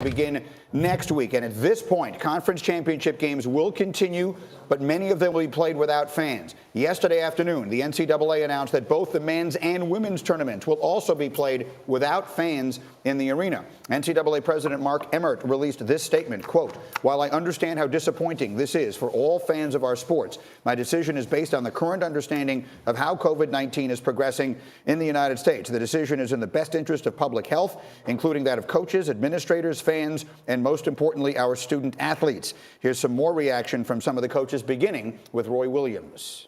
begin next week. And at this point, conference championship games will continue, but many of them will be played without fans. Yesterday afternoon, the NCAA announced that both the men's and women's tournaments will also be played without fans in the arena. NCAA President Mark Emmert released this statement, quote, "While I understand how disappointing this is for all fans of our sports, my decision is based on the current understanding of how COVID-19 is progressing in the United States. The decision is in the best interest of public health, including that of coaches, administrators, fans, and most importantly, our student athletes." Here's some more reaction from some of the coaches, beginning with Roy Williams.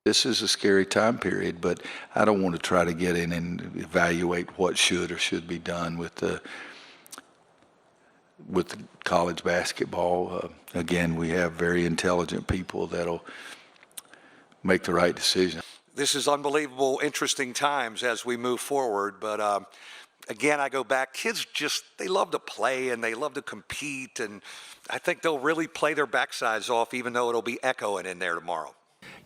This is a scary time period, but I don't want to try to get in and evaluate what should or should be done with the college basketball. Again, we have very intelligent people that'll make the right decision. This is unbelievable, interesting times as we move forward, but again, I go back, kids they love to play and they love to compete, and I think they'll really play their backsides off, even though it'll be echoing in there tomorrow.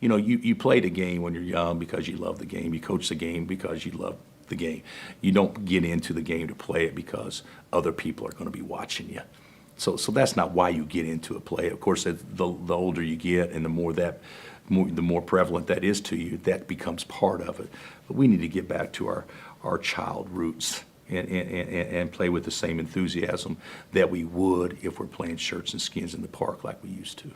You know, you play the game when you're young because you love the game. You coach the game because you love the game. You don't get into the game to play it because other people are going to be watching you. So that's not why you get into a play. Of course, the older you get and the more prevalent that is to you, that becomes part of it. But we need to get back to our child roots and play with the same enthusiasm that we would if we're playing shirts and skins in the park like we used to.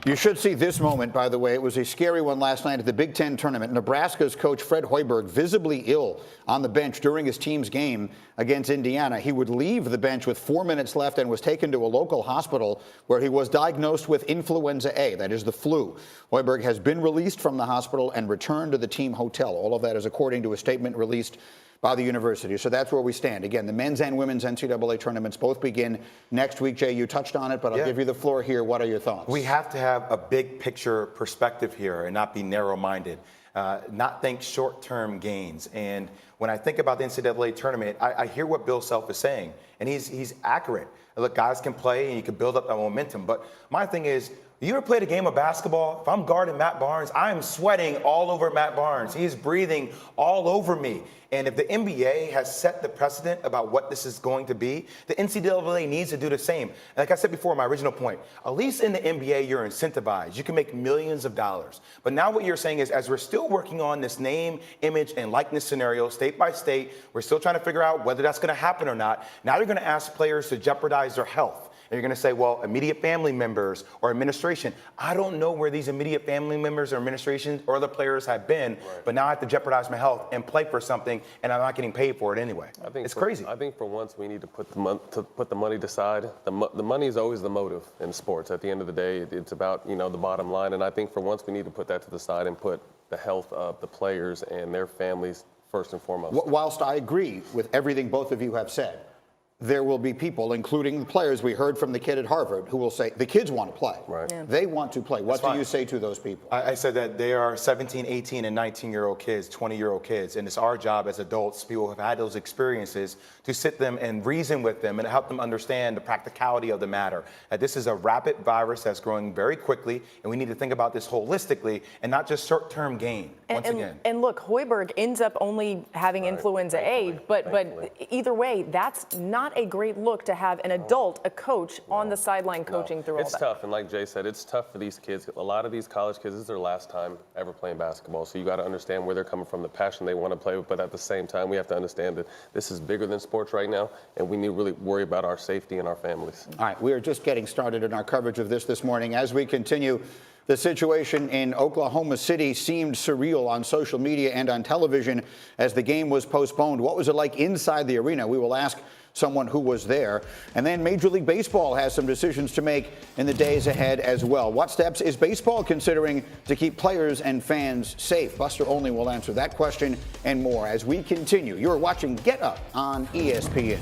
You should see this moment, by the way. It was a scary one last night at the Big Ten tournament. Nebraska's coach Fred Hoiberg, visibly ill on the bench during his team's game against Indiana. He would leave the bench with 4 minutes left and was taken to a local hospital where he was diagnosed with influenza A, that is the flu. Hoiberg has been released from the hospital and returned to the team hotel. All of that is according to a statement released by the university. So that's where we stand. Again, the men's and women's NCAA tournaments both begin next week. Jay, you touched on it, but I'll give you the floor here. What are your thoughts? We have to have a big picture perspective here and not be narrow-minded, not think short-term gains. And when I think about the NCAA tournament, I hear what Bill Self is saying, and he's accurate. Look, guys can play and you can build up that momentum. But my thing is, you ever played a game of basketball? If I'm guarding Matt Barnes, I am sweating all over Matt Barnes. He's breathing all over me. And if the NBA has set the precedent about what this is going to be, the NCAA needs to do the same. Like I said before, my original point, at least in the NBA, you're incentivized. You can make millions of dollars. But now what you're saying is, as we're still working on this name, image, and likeness scenario, state by state, we're still trying to figure out whether that's going to happen or not. Now you're going to ask players to jeopardize their health. And you're going to say, well, immediate family members or administration. I don't know where these immediate family members or administration or the players have been, but now I have to jeopardize my health and play for something, and I'm not getting paid for it anyway. It's crazy. I think for once we need to put the money aside. The money is always the motive in sports. At the end of the day, it's about the bottom line, and I think for once we need to put that to the side and put the health of the players and their families first and foremost. Whilst I agree with everything both of you have said, there will be people, including the players we heard from the kid at Harvard, who will say the kids want to play. Right. Yeah. They want to play. What do you say to those people? I said that they are 17, 18, and 19-year-old kids, 20-year-old kids, and it's our job as adults, people who have had those experiences, to sit them and reason with them and help them understand the practicality of the matter. That this is a rapid virus that's growing very quickly, and we need to think about this holistically and not just short-term gain. And look, Hoiberg ends up only having influenza A, but either way, that's not a great look to have an adult, a coach, on the sideline coaching through all that. It's tough, and like Jay said, it's tough for these kids. A lot of these college kids, this is their last time ever playing basketball, so you got to understand where they're coming from, the passion they want to play with, but at the same time, we have to understand that this is bigger than sports right now, and we need to really worry about our safety and our families. All right, we are just getting started in our coverage of this morning. As we continue, the situation in Oklahoma City seemed surreal on social media and on television as the game was postponed. What was it like inside the arena? We will ask someone who was there. And then Major League Baseball has some decisions to make in the days ahead as well. What steps is baseball considering to keep players and fans safe? Buster Olney will answer that question and more as we continue. You're watching Get Up on ESPN.